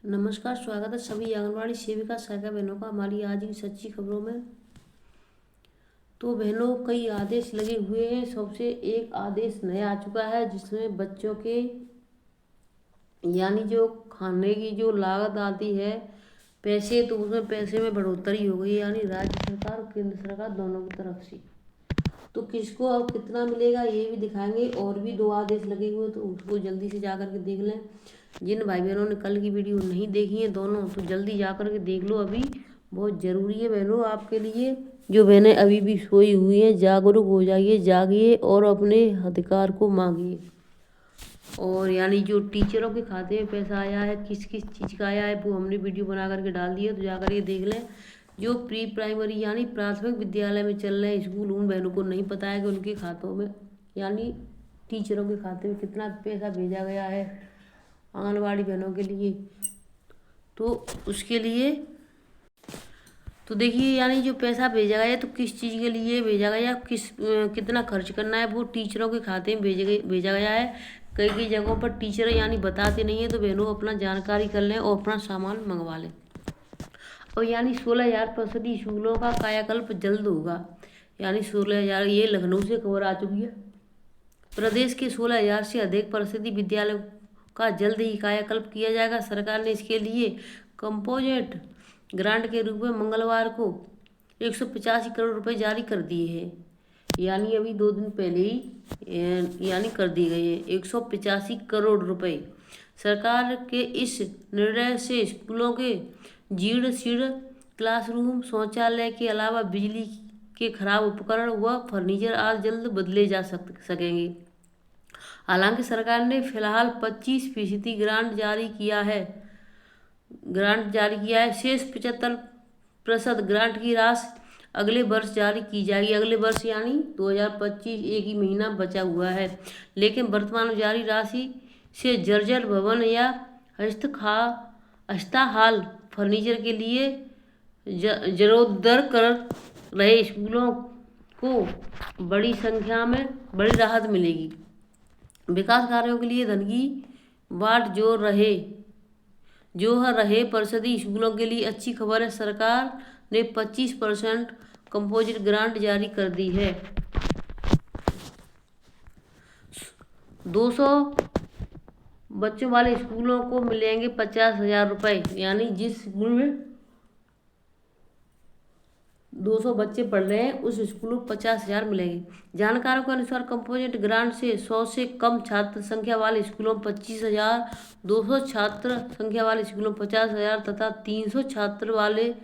नमस्कार, स्वागत है सभी आंगनबाड़ी सेविका सहायिका बहनों का हमारी आज की सच्ची खबरों में। तो बहनों, कई आदेश लगे हुए हैं। सबसे एक आदेश नया आ चुका है जिसमें बच्चों के यानी जो खाने की जो लागत आती है पैसे, तो उसमें पैसे में बढ़ोतरी हो गई, यानी राज्य सरकार और केंद्र सरकार दोनों की तरफ से। तो किसको अब कितना मिलेगा ये भी दिखाएंगे। और भी दो आदेश लगे हुए हैं तो उसको जल्दी से जा करके देख लें। जिन भाई बहनों ने कल की वीडियो नहीं देखी है दोनों, तो जल्दी जा करके देख लो, अभी बहुत ज़रूरी है बहनों आपके लिए। जो बहनें अभी भी सोई हुई हैं, जागरूक हो जाइए, जागिए और अपने अधिकार को मांगिए। और यानी जो टीचरों के खाते में पैसा आया है, किस किस चीज़ का आया है, वो हमने वीडियो बना करके डाल दी है, तो जा करके देख लें। जो प्री प्राइमरी यानी प्राथमिक विद्यालय में चल रहे स्कूल, उन बहनों को नहीं पता है कि उनके खातों में यानी टीचरों के खाते में कितना पैसा भेजा गया है आंगनबाड़ी बहनों के लिए। तो उसके लिए तो देखिए, यानी जो पैसा भेजा गया है तो किस चीज़ के लिए भेजा गया, कितना खर्च करना है, वो टीचरों के खाते में भेजा गया है। कई कई जगहों पर टीचर यानी बताते नहीं है, तो बहनों अपना जानकारी कर लें और अपना सामान मंगवा लें। और यानी 16,000 फीसदी स्कूलों का कायाकल्प जल्द होगा। यानी 16,000, ये लखनऊ से खबर आ चुकी है। प्रदेश के 16,000 से अधिक फीसदी विद्यालयों का जल्द ही कायाकल्प किया जाएगा। सरकार ने इसके लिए कंपोजिट ग्रांट के रूप में मंगलवार को 185 करोड़ रुपए जारी कर दिए हैं। यानी अभी 2 दिन पहले ही यानी कर दिए गए हैं 185 करोड़ रुपए। सरकार के इस निर्णय से स्कूलों के जीर्ण शीर्ण क्लासरूम, शौचालय के अलावा बिजली के खराब उपकरण व फर्नीचर आदि जल्द बदले जा सकेंगे। हालांकि सरकार ने फिलहाल 25% ग्रांट जारी किया है। शेष 75% ग्रांट की राशि अगले वर्ष जारी की जाएगी। अगले वर्ष यानी 2025, एक ही महीना बचा हुआ है। लेकिन वर्तमान में जारी राशि से जर्जर भवन या हस्ताहाल फर्नीचर के लिए जरोदर कर रहे स्कूलों को बड़ी संख्या में बड़ी राहत मिलेगी। विकास कार्यों के लिए धन की बाट जो रहे परिषदी स्कूलों के लिए अच्छी खबर है। सरकार ने 25% कंपोजिट ग्रांट जारी कर दी है। 200 बच्चों वाले स्कूलों को मिलेंगे 50,000 रुपये। यानी जिस स्कूल में 200 बच्चे पढ़ रहे हैं उस स्कूल को 50,000 मिलेंगे। जानकारों के अनुसार कंपोजिट ग्रांट से 100 से कम छात्र संख्या वाले स्कूलों में 25,000, 200 छात्र संख्या वाले स्कूलों में 50,000 तथा 300 छात्र वाले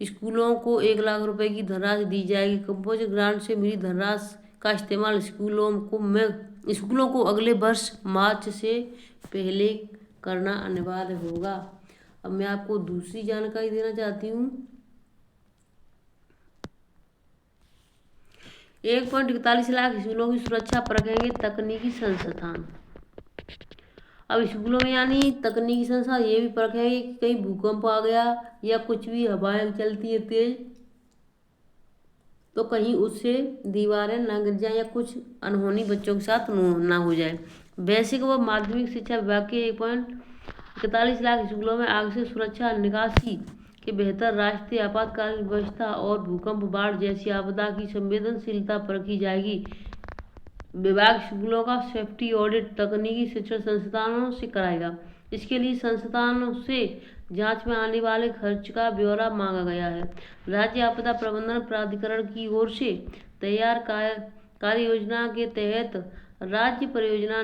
स्कूलों को 1 लाख रुपए की धनराशि दी जाएगी। कंपोजिट ग्रांट से मिली धनराशि का इस्तेमाल स्कूलों को अगले वर्ष मार्च से पहले करना अनिवार्य होगा। अब मैं आपको दूसरी जानकारी देना चाहती हूँ। 1.41 लाख स्कूलों की सुरक्षा परखेंगे तकनीकी संस्थान। अब स्कूलों में यानी तकनीकी संस्थान ये भी परखेंगे कि कहीं भूकंप आ गया या कुछ भी हवाएं चलती है तेज, तो कहीं उससे दीवारें ना गिर जाए या कुछ अनहोनी बच्चों के साथ ना हो जाए। बेसिक व माध्यमिक शिक्षा विभाग के 1.41 लाख स्कूलों में आग से सुरक्षा, निकासी के बेहतर राष्ट्रीय आपातकालीन व्यवस्था और भूकंप, बाढ़ जैसी आपदा की संवेदनशीलता परखी जाएगी। विभाग स्कूलों का सेफ्टी ऑडिट तकनीकी शिक्षण संस्थानों से कराएगा। इसके लिए संस्थानों से जांच में आने वाले खर्च का ब्यौरा मांगा गया है। राज्य आपदा प्रबंधन प्राधिकरण की ओर से तैयार कार्य योजना के तहत राज्य परियोजना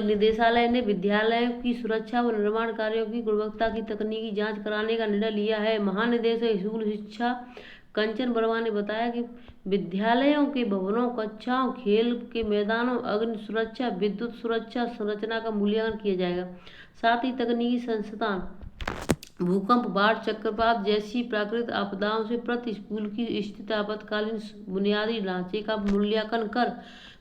निदेशालय ने विद्यालयों की सुरक्षा व निर्माण कार्यों की गुणवत्ता की तकनीकी जांच कराने का निर्णय लिया है। महानिदेशक स्कूल शिक्षा कंचन वर्मा ने बताया कि विद्यालयों के भवनों, कक्षाओं, खेल के मैदानों, अग्नि सुरक्षा, विद्युत सुरक्षा संरचना का मूल्यांकन किया जाएगा। साथ ही तकनीकी संस्थान भूकंप, बाढ़, चक्रवात जैसी प्राकृतिक आपदाओं से प्रति स्कूल की स्थिति आपातकालीन बुनियादी ढांचे का मूल्यांकन कर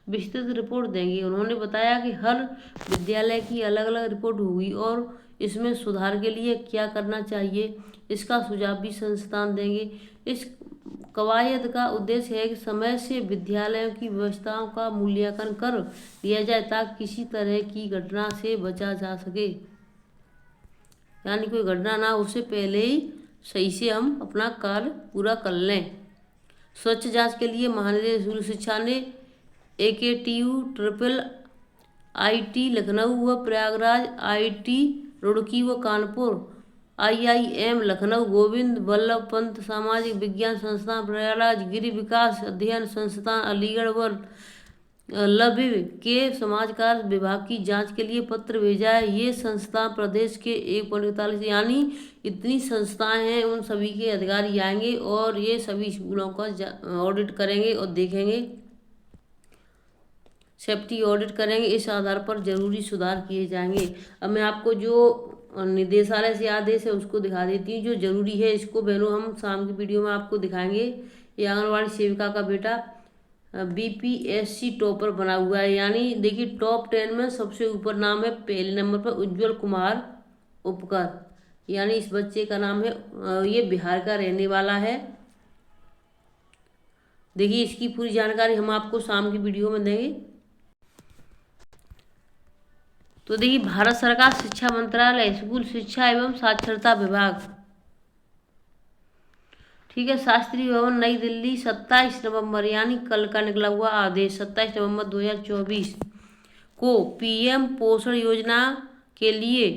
विस्तृत रिपोर्ट देंगे। उन्होंने बताया कि हर विद्यालय की अलग अलग रिपोर्ट होगी और इसमें सुधार के लिए क्या करना चाहिए इसका सुझाव भी संस्थान देंगे। इस कवायद का उद्देश्य है कि समय से विद्यालयों की व्यवस्थाओं का मूल्यांकन कर लिया जाए ताकि किसी तरह की घटना से बचा जा सके, यानी कोई घटना ना उससे पहले ही सही से हम अपना कार्य पूरा कर लें। स्वच्छ जांच के लिए महानिदेशक स्कूल शिक्षा ने AKTU ट्रिपल IIT लखनऊ व प्रयागराज IIT रुड़की व कानपुर IIM लखनऊ, गोविंद वल्लभ पंत सामाजिक विज्ञान संस्थान प्रयागराज, गिरि विकास अध्ययन संस्थान अलीगढ़ व लविव के समाज कार्य विभाग की जांच के लिए पत्र भेजा है। ये संस्था प्रदेश के 1.41 यानी इतनी संस्थाएं हैं, उन सभी के अधिकारी आएंगे और ये सभी स्कूलों का ऑडिट करेंगे और देखेंगे, सेफ्टी ऑडिट करेंगे। इस आधार पर जरूरी सुधार किए जाएंगे। अब मैं आपको जो निदेशालय से आदेश है उसको दिखा देती हूँ जो जरूरी है। इसको बहनों हम शाम की वीडियो में आपको दिखाएंगे। ये आंगनवाड़ी सेविका का बेटा BPSC टॉपर बना हुआ है, यानी देखिए टॉप 10 में सबसे ऊपर नाम है, पहले नंबर पर उज्जवल कुमार उपकर, यानी इस बच्चे का नाम है, ये बिहार का रहने वाला है। देखिए इसकी पूरी जानकारी हम आपको शाम की वीडियो में देंगे। तो देखिए भारत सरकार शिक्षा मंत्रालय, स्कूल शिक्षा एवं साक्षरता विभाग, ठीक है, शास्त्री भवन नई दिल्ली 27 नवंबर यानी कल का निकला हुआ आदेश 27 नवंबर 2024 को PM पोषण योजना के लिए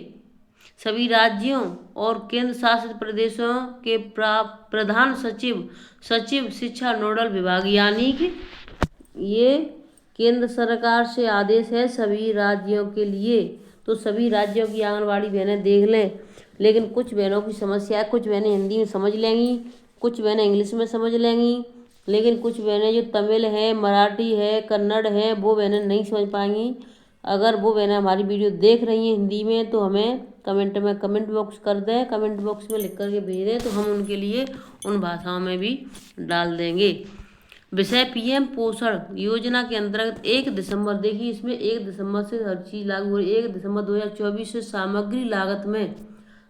सभी राज्यों और केंद्र शासित प्रदेशों के प्रधान सचिव शिक्षा नोडल विभाग, यानी कि ये केंद्र सरकार से आदेश है सभी राज्यों के लिए। तो सभी राज्यों की आंगनवाड़ी बहनें देख लें, लेकिन कुछ बहनों की समस्या है, कुछ बहनें हिंदी में समझ लेंगी, कुछ बहनें इंग्लिश में समझ लेंगी, लेकिन कुछ बहनें जो तमिल है, मराठी है, कन्नड़ है, वो बहनें नहीं समझ पाएंगी। अगर वो बहनें हमारी वीडियो देख रही हैं हिंदी में तो हमें कमेंट बॉक्स कर दें, कमेंट बॉक्स में लिख करके भेज दें, तो हम उनके लिए उन भाषाओं में भी डाल देंगे। विषय PM पोषण योजना के अंतर्गत 1 दिसंबर, देखिए इसमें 1 दिसंबर से हर चीज़ लागू हो रही है। 1 दिसंबर 2024 से सामग्री लागत में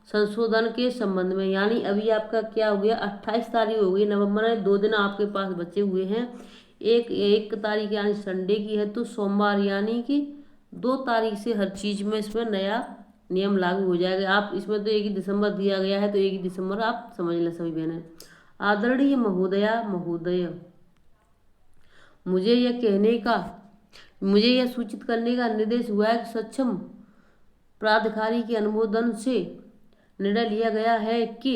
संशोधन के संबंध में, यानी अभी आपका क्या हो गया, 28 तारीख हो गई नवंबर में, 2 दिन आपके पास बचे हुए हैं। एक तारीख यानी संडे की है, तो सोमवार यानी कि 2 तारीख से हर चीज़ में इसमें नया नियम लागू हो जाएगा। आप इसमें तो 1 दिसंबर दिया गया है, तो 1 दिसंबर आप समझ लें सभी बहनें। आदरणीय महोदय, मुझे यह सूचित करने का निर्देश हुआ है कि सक्षम प्राधिकारी के अनुमोदन से निर्णय लिया गया है कि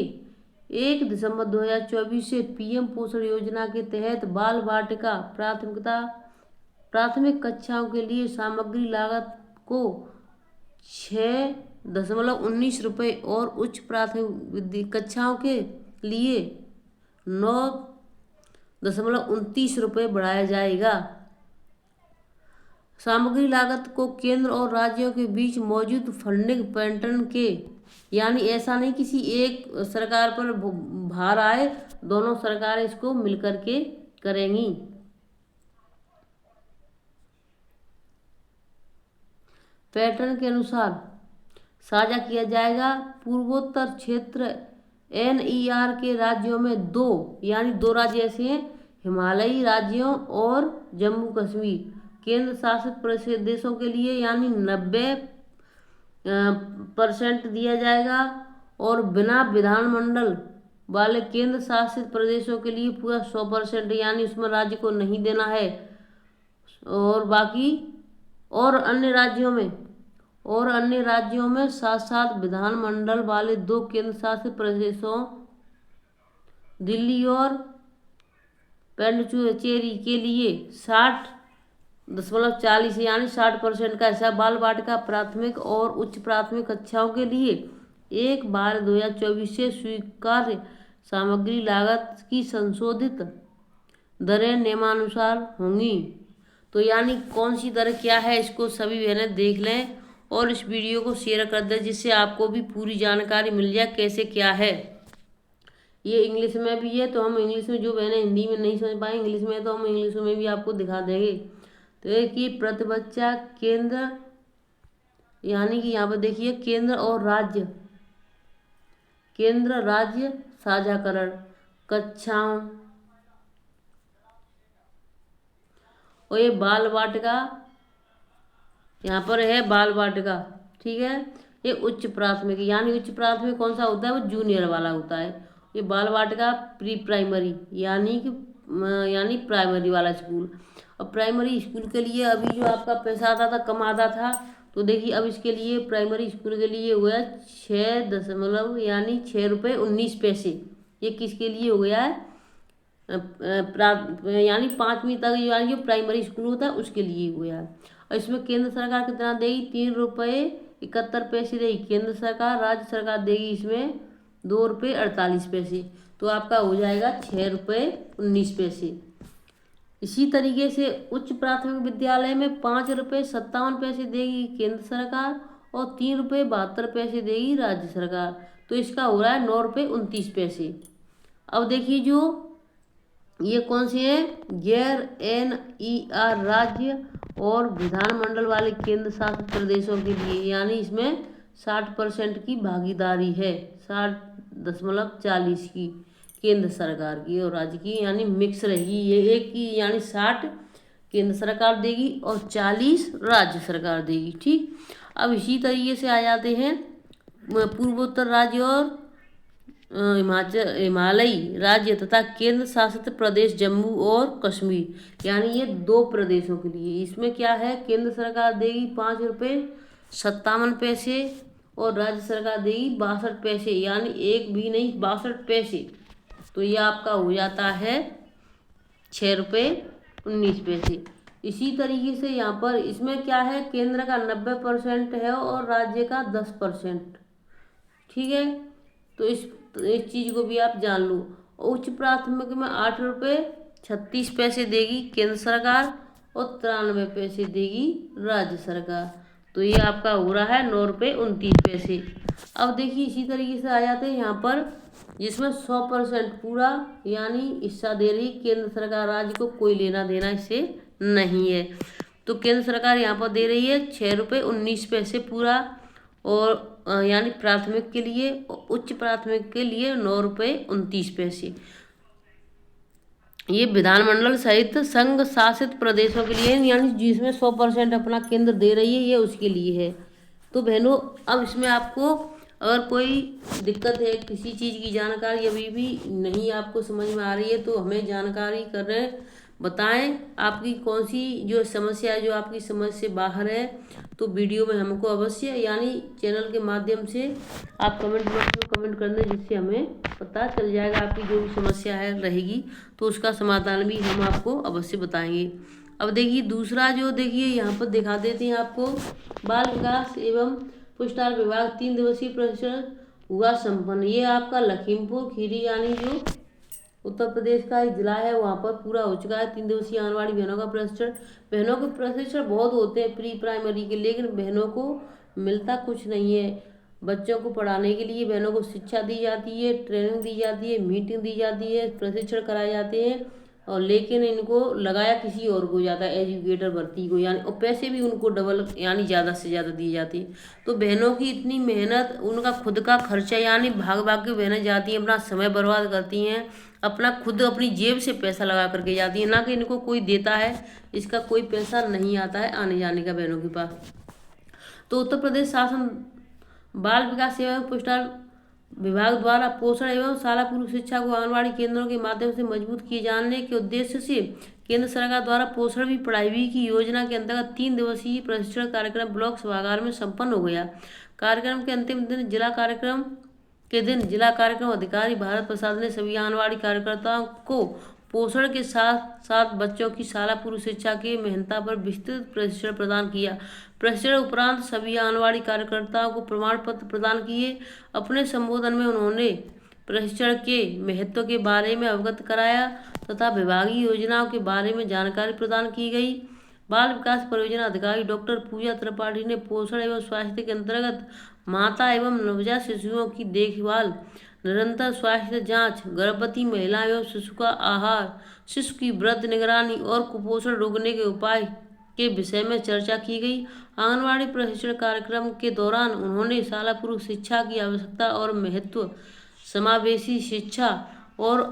1 दिसंबर 2024 से PM पोषण योजना के तहत बाल वाटिका प्राथमिक कक्षाओं के लिए सामग्री लागत को 6.19 रुपये और उच्च प्राथमिक कक्षाओं के लिए 9.29 रुपये बढ़ाया जाएगा। सामग्री लागत को केंद्र और राज्यों के बीच मौजूद फंडिंग पैटर्न के, यानी ऐसा नहीं किसी एक सरकार पर भार आए, दोनों सरकारें इसको मिलकर के करेंगी। पैटर्न के अनुसार साझा किया जाएगा। पूर्वोत्तर क्षेत्र NER के राज्यों में 2 राज्य ऐसे हैं, हिमालयी राज्यों और जम्मू कश्मीर। केंद्र शासित प्रदेशों के लिए यानी 90% दिया जाएगा और बिना विधानमंडल वाले केंद्र शासित प्रदेशों के लिए पूरा 100%, यानी उसमें राज्य को नहीं देना है। और बाकी और अन्य राज्यों में साथ साथ विधानमंडल वाले 2 केंद्र शासित प्रदेशों दिल्ली और पुडुचेरी के लिए 60.40 यानी 60% का हिस्सा बाल वाटिका प्राथमिक और उच्च प्राथमिक कक्षाओं के लिए 1/2024 से स्वीकार्य सामग्री लागत की संशोधित दरें नियमानुसार होंगी। तो यानी कौन सी दर क्या है, इसको सभी बहनें देख लें और इस वीडियो को शेयर कर दें, जिससे आपको भी पूरी जानकारी मिल जाए कैसे क्या है। ये इंग्लिश में भी है, तो हम इंग्लिश में, जो बहनें हिंदी में नहीं समझ पाए इंग्लिश में, तो हम इंग्लिश में भी आपको दिखा देंगे। तो एक ही प्रति बच्चा केंद्र, यानी कि यहाँ पर देखिए केंद्र राज्य साझाकरण कक्षाओं और ये बाल वाटिका, यहाँ पर है बाल वाटिका, ठीक है। ये उच्च प्राथमिक, यानी उच्च प्राथमिक कौन सा होता है, वो जूनियर वाला होता है। ये बाल वाटिका प्री प्राइमरी, यानी प्राइमरी वाला स्कूल। और प्राइमरी स्कूल के लिए अभी जो आपका पैसा आता था, कम आता था, तो देखिए अब इसके लिए प्राइमरी स्कूल के लिए हो गया 6 दशमलव यानी 6 रुपये 19 पैसे। ये किसके लिए हो गया है, यानी 5वीं तक यानी जो प्राइमरी स्कूल होता है उसके लिए हुआ है। और इसमें केंद्र सरकार कितना देगी, 3 रुपये 71 पैसे देगी केंद्र सरकार, राज्य सरकार देगी इसमें 2 रुपये 48 पैसे। तो आपका हो जाएगा 6 रुपये 19 पैसे। इसी तरीके से उच्च प्राथमिक विद्यालय में 5 रुपये 57 पैसे देगी केंद्र सरकार और 3 रुपये 72 पैसे देगी राज्य सरकार। तो इसका हो रहा है 9 रुपये 29 पैसे। अब देखिए जो ये कौन से हैं, गैर NER राज्य और विधानमंडल वाले केंद्र शासित प्रदेशों के लिए, यानी इसमें 60% की भागीदारी है, 60.40 की केंद्र सरकार की और राज्य की, यानी मिक्स रहेगी ये एक की, यानी 60 केंद्र सरकार देगी और 40 राज्य सरकार देगी, ठीक। अब इसी तरीके से आ जाते हैं पूर्वोत्तर राज्य और हिमालयी राज्य तथा केंद्र शासित प्रदेश जम्मू और कश्मीर, यानी ये 2 प्रदेशों के लिए। इसमें क्या है, केंद्र सरकार देगी 5 रुपये 57 पैसे और राज्य सरकार देगी 62 पैसे, यानी एक भी नहीं 62 पैसे। तो ये आपका हो जाता है 6 रुपये 19 पैसे। इसी तरीके से यहाँ पर इसमें क्या है, केंद्र का 90% है और राज्य का 10%, ठीक है। तो इस चीज़ को भी आप जान लो। उच्च प्राथमिक में 8 रुपये 36 पैसे देगी केंद्र सरकार और 93 पैसे देगी राज्य सरकार। तो ये आपका हो रहा है 9 रुपये 29 पैसे। अब देखिए इसी तरीके से आ जाते हैं यहाँ पर, जिसमें 100% पूरा यानी हिस्सा दे रही केंद्र सरकार, राज्य को कोई लेना देना इससे नहीं है। तो केंद्र सरकार यहाँ पर दे रही है 6 रुपये 19 पैसे पूरा, और यानी प्राथमिक के लिए, उच्च प्राथमिक के लिए 9 रुपये 29 पैसे। ये विधानमंडल सहित संघ शासित प्रदेशों के लिए, यानी जिसमें 100% अपना केंद्र दे रही है, ये उसके लिए है। तो बहनों अब इसमें आपको अगर कोई दिक्कत है, किसी चीज़ की जानकारी अभी भी नहीं आपको समझ में आ रही है, तो हमें जानकारी कर रहे बताएं आपकी कौन सी जो समस्या है, जो आपकी समझ से बाहर है, तो वीडियो में हमको अवश्य यानी चैनल के माध्यम से आप कमेंट बॉक्स में कमेंट कर दें, जिससे हमें पता चल जाएगा आपकी जो भी समस्या है रहेगी, तो उसका समाधान भी हम आपको अवश्य बताएंगे। अब देखिए दूसरा जो देखिए यहाँ पर दिखा देते हैं आपको, बाल विकास एवं पुरस्कार विभाग 3 दिवसीय प्रशिक्षण हुआ संपन्न। ये आपका लखीमपुर खीरी यानी जो उत्तर प्रदेश का एक जिला है, वहाँ पर पूरा हो चुका है 3 दिवसीय आंगनबाड़ी बहनों का प्रशिक्षण। बहनों के प्रशिक्षण बहुत होते हैं प्री प्राइमरी के, लेकिन बहनों को मिलता कुछ नहीं है। बच्चों को पढ़ाने के लिए बहनों को शिक्षा दी जाती है, ट्रेनिंग दी जाती है, मीटिंग दी जाती है, प्रशिक्षण कराए जाते हैं, और लेकिन इनको लगाया किसी और को जाता है, एजुकेटर भर्ती को, यानी और पैसे भी उनको डबल यानी ज़्यादा से ज़्यादा दिए जाते हैं। तो बहनों की इतनी मेहनत, उनका खुद का खर्चा, यानी भाग भाग के बहनें जाती हैं, अपना समय बर्बाद करती हैं, अपना खुद अपनी जेब से पैसा लगा करके जाती है, ना कि इनको कोई देता है, इसका कोई पैसा नहीं आता है आने जाने का बहनों के पास। तो उत्तर प्रदेश शासन बाल विकास एवं पुरस्कार विभाग द्वारा पोषण एवं शाला पूर्व शिक्षा को आंगनबाड़ी केंद्रों के माध्यम से मजबूत किए जाने के उद्देश्य से केंद्र सरकार द्वारा पोषण भी पढ़ाई भी की योजना के अंतर्गत 3 दिवसीय प्रशिक्षण कार्यक्रम ब्लॉक सभागार में संपन्न हो गया। कार्यक्रम के अंतिम दिन जिला कार्यक्रम अधिकारी भारत प्रसाद ने सभी आंगनबाड़ी कार्यकर्ताओं को पोषण के साथ साथ बच्चों की शाला पूर्व शिक्षा की महत्ता पर विस्तृत प्रशिक्षण प्रदान किया। प्रशिक्षण उपरांत सभी आंगनबाड़ी कार्यकर्ताओं को प्रमाण पत्र प्रदान किए। अपने संबोधन में उन्होंने प्रशिक्षण के महत्व के बारे में अवगत कराया तथा विभागीय योजनाओं के बारे में जानकारी प्रदान की गई। बाल विकास परियोजना अधिकारी डॉक्टर पूजा त्रिपाठी ने पोषण एवं स्वास्थ्य के अंतर्गत माता एवं नवजात शिशुओं की देखभाल, निरंतर स्वास्थ्य जांच, गर्भवती महिला एवं शिशु का आहार, शिशु की वृद्धि निगरानी और कुपोषण रोकने के उपाय के विषय में चर्चा की गई। आंगनबाड़ी प्रशिक्षण कार्यक्रम के दौरान उन्होंने शाला पूर्व शिक्षा की आवश्यकता और महत्व, समावेशी शिक्षा और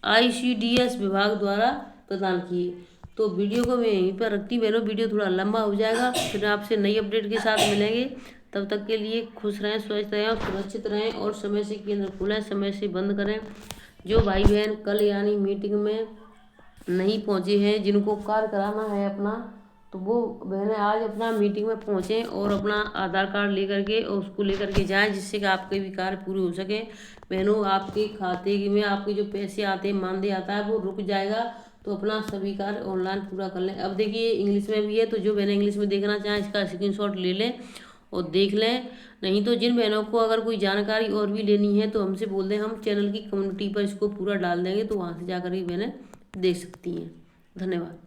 ICDS विभाग द्वारा प्रदान किए। तो वीडियो को मैं यहीं पर रखती हूँ बहनों, वीडियो थोड़ा लंबा हो जाएगा, फिर आपसे नई अपडेट के साथ मिलेंगे। तब तक के लिए खुश रहें, स्वस्थ रहें और सुरक्षित रहें, और समय से केंद्र खोलें, समय से बंद करें। जो भाई बहन कल यानी मीटिंग में नहीं पहुँचे हैं, जिनको कार्य कराना है अपना, तो वो बहनें आज अपना मीटिंग में पहुँचें और अपना आधार कार्ड लेकर के और उसको लेकर के जाएं, जिससे कि आपके भी कार्य पूरे हो सके। बहनों, आपके खाते में आपके जो पैसे आते हैं, मानदेय आता है, वो रुक जाएगा, तो अपना सभी कार्य ऑनलाइन पूरा कर लें। अब देखिए इंग्लिश में भी है, तो जो बहनें इंग्लिश में देखना चाहें इसका स्क्रीनशॉट ले लें और देख लें। नहीं तो जिन बहनों को अगर कोई जानकारी और भी लेनी है तो हमसे बोल दें, हम चैनल की कम्युनिटी पर इसको पूरा डाल देंगे, तो वहाँ से जाकर ही बहनें देख सकती हैं। धन्यवाद।